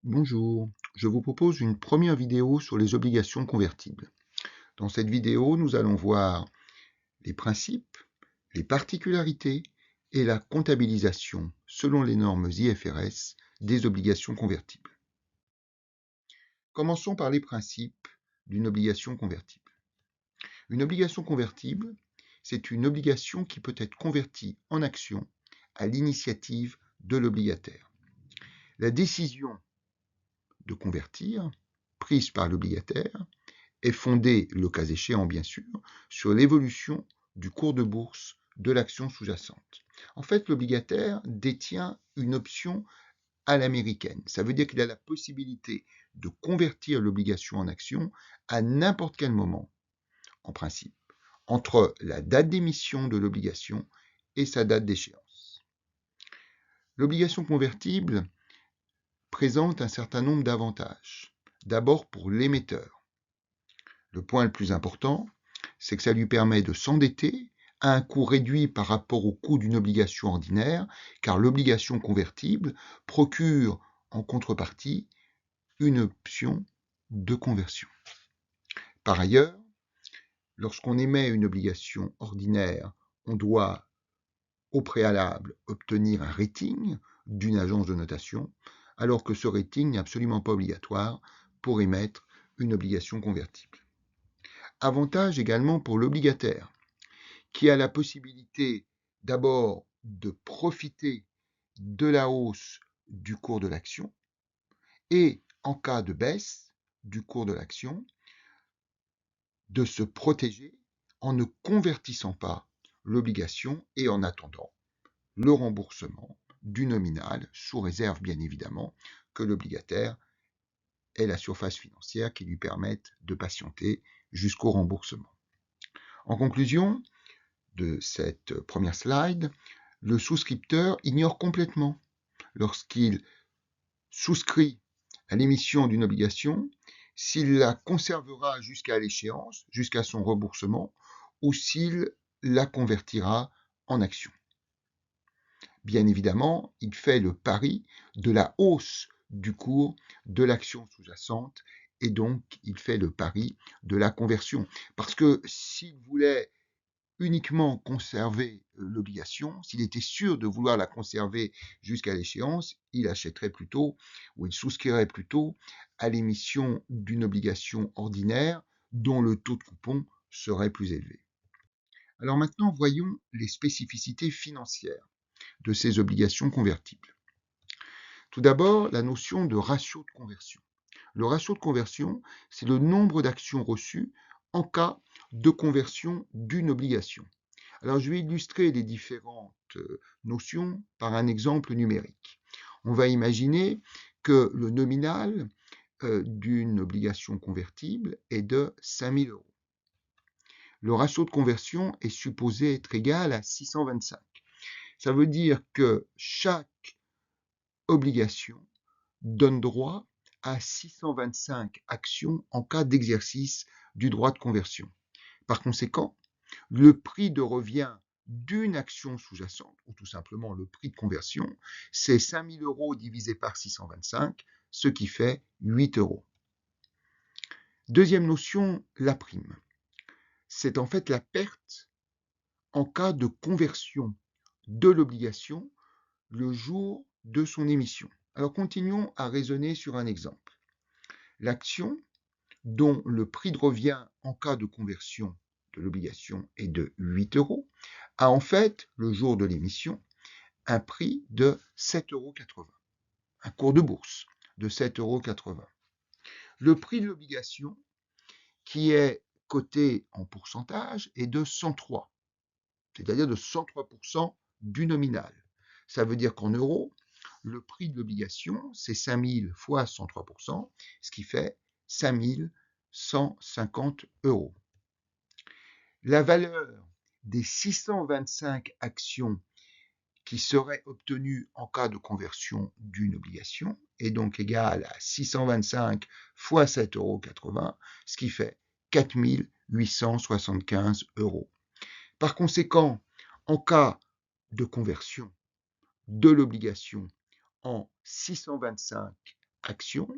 Bonjour, je vous propose une première vidéo sur les obligations convertibles. Dans cette vidéo, nous allons voir les principes, les particularités et la comptabilisation selon les normes IFRS des obligations convertibles. Commençons par les principes d'une obligation convertible. Une obligation convertible, c'est une obligation qui peut être convertie en action à l'initiative de l'obligataire. La décision de convertir, prise par l'obligataire, est fondée, le cas échéant bien sûr, sur l'évolution du cours de bourse de l'action sous-jacente. En fait, l'obligataire détient une option à l'américaine. Ça veut dire qu'il a la possibilité de convertir l'obligation en action à n'importe quel moment, en principe, entre la date d'émission de l'obligation et sa date d'échéance. L'obligation convertible présente un certain nombre d'avantages. D'abord pour l'émetteur. Le point le plus important, c'est que ça lui permet de s'endetter à un coût réduit par rapport au coût d'une obligation ordinaire, car l'obligation convertible procure en contrepartie une option de conversion. Par ailleurs, lorsqu'on émet une obligation ordinaire, on doit au préalable obtenir un rating d'une agence de notation, alors que ce rating n'est absolument pas obligatoire pour émettre une obligation convertible. Avantage également pour l'obligataire, qui a la possibilité d'abord de profiter de la hausse du cours de l'action et, en cas de baisse du cours de l'action, de se protéger en ne convertissant pas l'obligation et en attendant le remboursement du nominal, sous réserve bien évidemment que l'obligataire ait la surface financière qui lui permette de patienter jusqu'au remboursement. En conclusion de cette première slide, le souscripteur ignore complètement, lorsqu'il souscrit à l'émission d'une obligation, s'il la conservera jusqu'à l'échéance, jusqu'à son remboursement, ou s'il la convertira en action. Bien évidemment, il fait le pari de la hausse du cours de l'action sous-jacente et donc il fait le pari de la conversion. Parce que s'il voulait uniquement conserver l'obligation, s'il était sûr de vouloir la conserver jusqu'à l'échéance, il achèterait plutôt ou il souscrirait plutôt à l'émission d'une obligation ordinaire dont le taux de coupon serait plus élevé. Alors maintenant, voyons les spécificités financières de ces obligations convertibles. Tout d'abord, la notion de ratio de conversion. Le ratio de conversion, c'est le nombre d'actions reçues en cas de conversion d'une obligation. Alors, je vais illustrer les différentes notions par un exemple numérique. On va imaginer que le nominal d'une obligation convertible est de 5 000 euros. Le ratio de conversion est supposé être égal à 625. Ça veut dire que chaque obligation donne droit à 625 actions en cas d'exercice du droit de conversion. Par conséquent, le prix de revient d'une action sous-jacente, ou tout simplement le prix de conversion, c'est 5 000 euros divisé par 625, ce qui fait 8 euros. Deuxième notion, la prime. C'est en fait la perte en cas de conversion de l'obligation le jour de son émission. Alors continuons à raisonner sur un exemple. L'action dont le prix de revient en cas de conversion de l'obligation est de 8 euros, a en fait, le jour de l'émission, un prix de 7,80 euros, un cours de bourse de 7,80 euros. Le prix de l'obligation, qui est coté en pourcentage, est de 103, c'est-à-dire de 103% du nominal. Ça veut dire qu'en euros, le prix de l'obligation, c'est 5 000 fois 103%, ce qui fait 5 150 euros. La valeur des 625 actions qui seraient obtenues en cas de conversion d'une obligation est donc égale à 625 fois 7,80 euros, ce qui fait 4 875 euros. Par conséquent, en cas de conversion de l'obligation en 625 actions,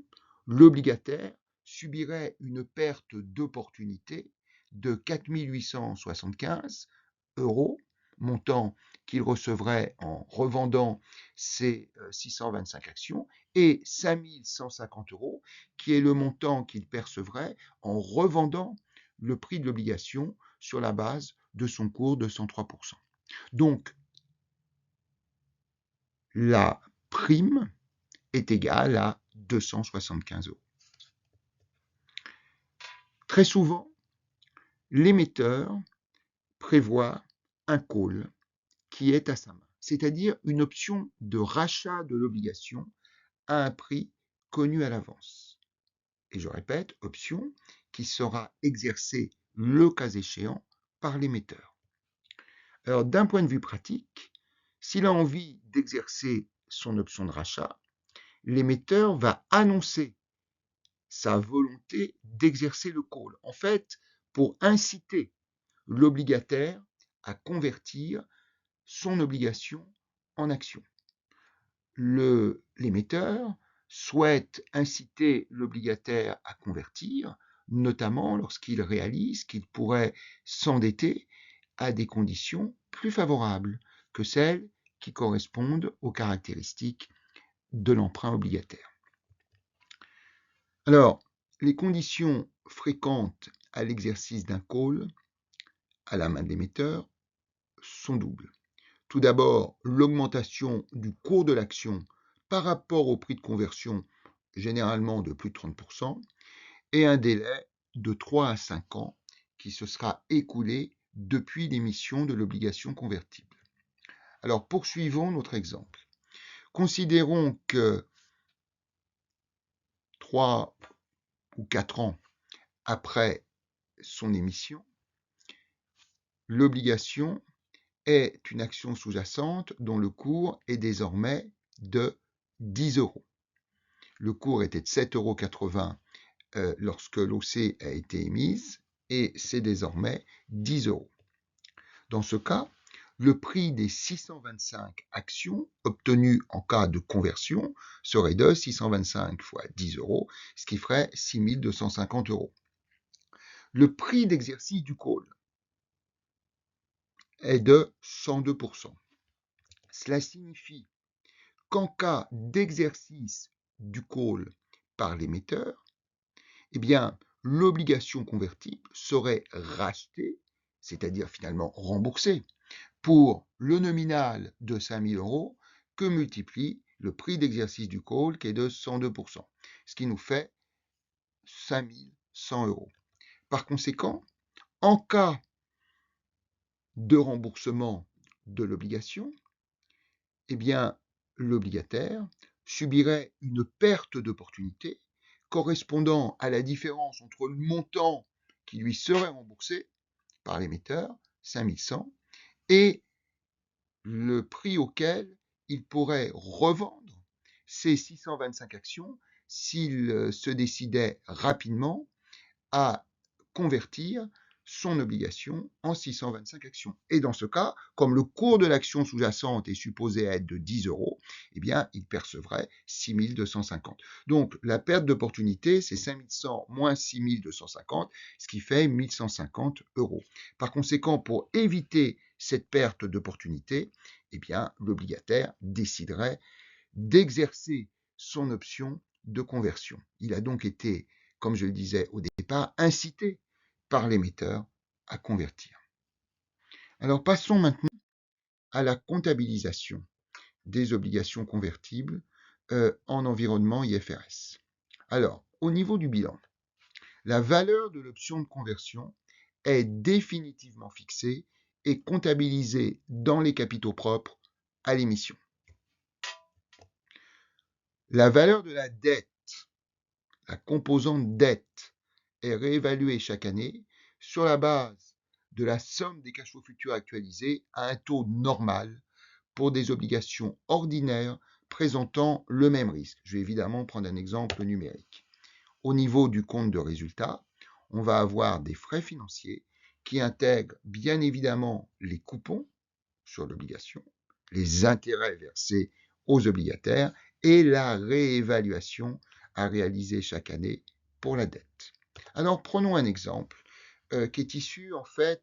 l'obligataire subirait une perte d'opportunité de 4 875 €, montant qu'il recevrait en revendant ses 625 actions, et 5 150 €, qui est le montant qu'il percevrait en revendant le prix de l'obligation sur la base de son cours de 103%. Donc, la prime est égale à 275 €. Très souvent, l'émetteur prévoit un call qui est à sa main, c'est-à-dire une option de rachat de l'obligation à un prix connu à l'avance. Et je répète, option qui sera exercée le cas échéant par l'émetteur. Alors, d'un point de vue pratique, s'il a envie d'exercer son option de rachat, l'émetteur va annoncer sa volonté d'exercer le call. En fait, pour inciter l'obligataire à convertir son obligation en action. L'émetteur souhaite inciter l'obligataire à convertir, notamment lorsqu'il réalise qu'il pourrait s'endetter à des conditions plus favorables que celles qui correspondent aux caractéristiques de l'emprunt obligataire. Alors, les conditions fréquentes à l'exercice d'un call à la main de l'émetteur sont doubles. Tout d'abord, l'augmentation du cours de l'action par rapport au prix de conversion, généralement de plus de 30%, et un délai de 3 à 5 ans qui se sera écoulé depuis l'émission de l'obligation convertible. Alors, poursuivons notre exemple. Considérons que 3 ou 4 ans après son émission, l'obligation est une action sous-jacente dont le cours est désormais de 10 €. Le cours était de 7,80 € lorsque l'OC a été émise et c'est désormais 10 €. Dans ce cas, le prix des 625 actions obtenues en cas de conversion serait de 625 fois 10 €, ce qui ferait 6 250 €. Le prix d'exercice du call est de 102%. Cela signifie qu'en cas d'exercice du call par l'émetteur, eh bien, l'obligation convertible serait rachetée, c'est-à-dire finalement remboursée, pour le nominal de 5 000 € que multiplie le prix d'exercice du call qui est de 102%, ce qui nous fait 5 100 €. Par conséquent, en cas de remboursement de l'obligation, eh bien, l'obligataire subirait une perte d'opportunité correspondant à la différence entre le montant qui lui serait remboursé par l'émetteur, 5100, et le prix auquel il pourrait revendre ces 625 actions s'il se décidait rapidement à convertir son obligation en 625 actions. Et dans ce cas, comme le cours de l'action sous-jacente est supposé être de 10 €, eh bien, il percevrait 6 250. Donc, la perte d'opportunité, c'est 5100 moins 6 250, ce qui fait 1150 €. Par conséquent, pour éviter cette perte d'opportunité, eh bien, l'obligataire déciderait d'exercer son option de conversion. Il a donc été, comme je le disais au départ, incité par l'émetteur à convertir. Alors passons maintenant à la comptabilisation des obligations convertibles en environnement IFRS. Alors, au niveau du bilan, la valeur de l'option de conversion est définitivement fixée et comptabilisée dans les capitaux propres à l'émission. La valeur de la dette, la composante dette, est réévaluée chaque année sur la base de la somme des cash flows futurs actualisés à un taux normal pour des obligations ordinaires présentant le même risque. Je vais évidemment prendre un exemple numérique. Au niveau du compte de résultat, on va avoir des frais financiers qui intègrent bien évidemment les coupons sur l'obligation, les intérêts versés aux obligataires et la réévaluation à réaliser chaque année pour la dette. Alors prenons un exemple qui est issu en fait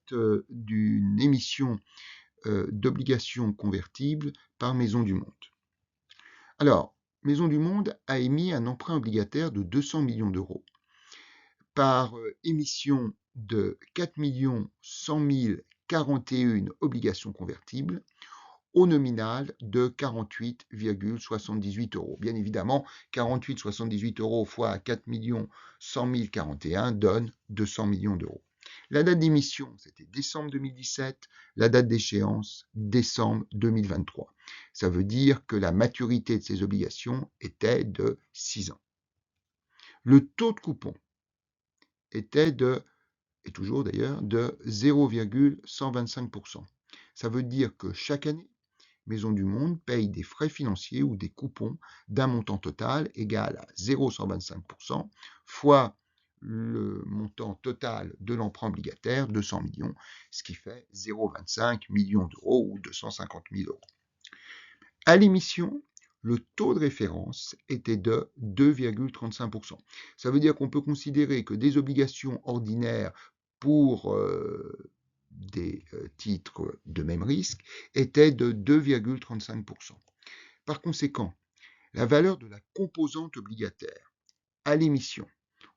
d'une émission d'obligations convertibles par Maisons du Monde. Alors, Maisons du Monde a émis un emprunt obligataire de 200 millions d'euros par émission de 4 100 041 obligations convertibles au nominal de 48,78 euros. Bien évidemment, 48,78 euros fois 4 100 041 donne 200 millions d'euros. La date d'émission, c'était décembre 2017, la date d'échéance, décembre 2023. Ça veut dire que la maturité de ces obligations était de 6 ans. Le taux de coupon était et toujours d'ailleurs, de 0,125%. Ça veut dire que chaque année, Maisons du Monde paye des frais financiers ou des coupons d'un montant total égal à 0,125% fois le montant total de l'emprunt obligataire, 200 millions, ce qui fait 0,25 millions d'euros ou 250 000 euros. À l'émission, le taux de référence était de 2,35%. Ça veut dire qu'on peut considérer que des obligations ordinaires pour des titres de même risque étaient de 2,35%. Par conséquent, la valeur de la composante obligataire à l'émission,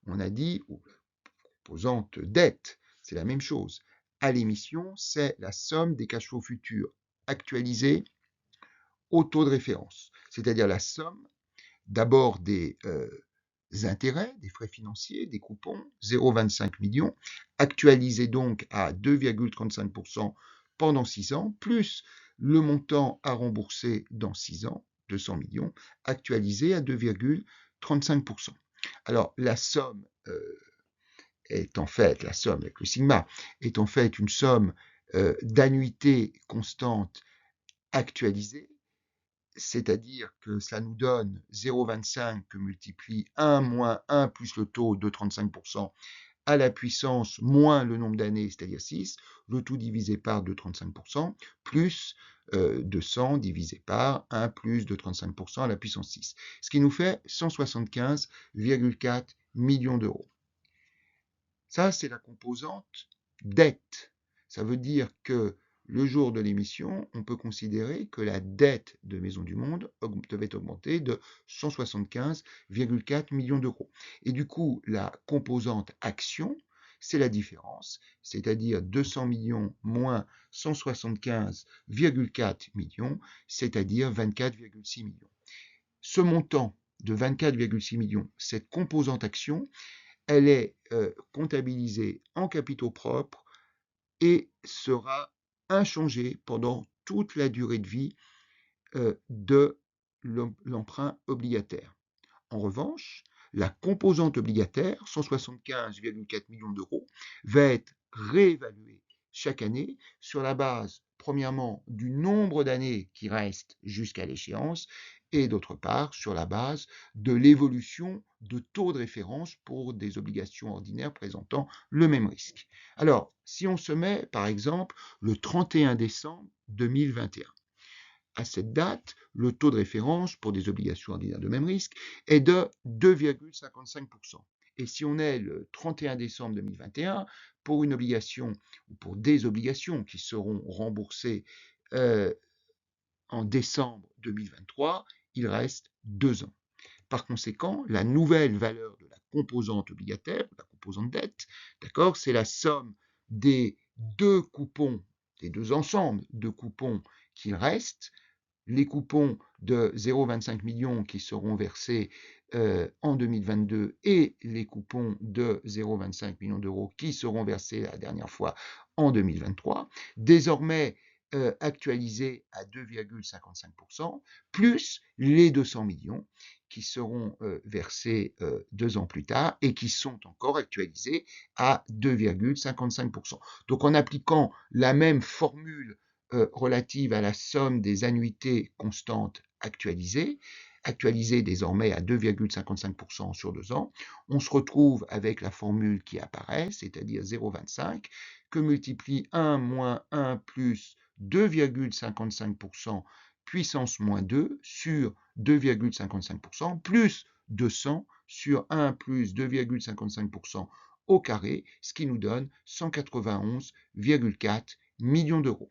on a dit, ou la composante dette, c'est la même chose. À l'émission, c'est la somme des cash flows futurs actualisés au taux de référence, c'est-à-dire la somme d'abord des intérêts, des frais financiers, des coupons, 0,25 millions, actualisés donc à 2,35% pendant 6 ans, plus le montant à rembourser dans 6 ans, 200 millions, actualisé à 2,35%. Alors la somme est en fait, la somme avec le sigma, est en fait une somme d'annuités constantes actualisées, c'est-à-dire que ça nous donne 0,25 que multiplie 1 moins 1 plus le taux de 35% à la puissance moins le nombre d'années, c'est-à-dire 6, le tout divisé par 2,35%, plus 200 divisé par 1 plus de 35% à la puissance 6, ce qui nous fait 175,4 millions d'euros. Ça, c'est la composante dette. Ça veut dire que le jour de l'émission, on peut considérer que la dette de Maisons du Monde devait augmenter de 175,4 millions d'euros. Et du coup, la composante action, c'est la différence, c'est-à-dire 200 millions moins 175,4 millions, c'est-à-dire 24,6 millions. Ce montant de 24,6 millions, cette composante action, elle est comptabilisée en capitaux propres et sera inchangée pendant toute la durée de vie de l'emprunt obligataire. En revanche, la composante obligataire, 175,4 millions d'euros, va être réévaluée chaque année sur la base, premièrement, du nombre d'années qui restent jusqu'à l'échéance, et d'autre part, sur la base de l'évolution de taux de référence pour des obligations ordinaires présentant le même risque. Alors, si on se met, par exemple, le 31 décembre 2021, à cette date, le taux de référence pour des obligations ordinaires de même risque est de 2,55%. Et si on est le 31 décembre 2021, pour une obligation ou pour des obligations qui seront remboursées en décembre 2023, il reste 2 ans. Par conséquent, la nouvelle valeur de la composante obligataire, la composante dette, d'accord, c'est la somme des deux coupons, des deux ensembles de coupons qu'il reste, les coupons de 0,25 millions qui seront versés en 2022 et les coupons de 0,25 millions d'euros qui seront versés la dernière fois en 2023, désormais actualisés à 2,55%, plus les 200 millions qui seront versés 2 ans plus tard et qui sont encore actualisés à 2,55%. Donc en appliquant la même formule relative à la somme des annuités constantes actualisées désormais à 2,55% sur 2 ans, on se retrouve avec la formule qui apparaît, c'est-à-dire 0,25, que multiplie 1 moins 1 plus 2,55% puissance moins 2 sur 2,55% plus 200 sur 1 plus 2,55% au carré, ce qui nous donne 191,4 millions d'euros.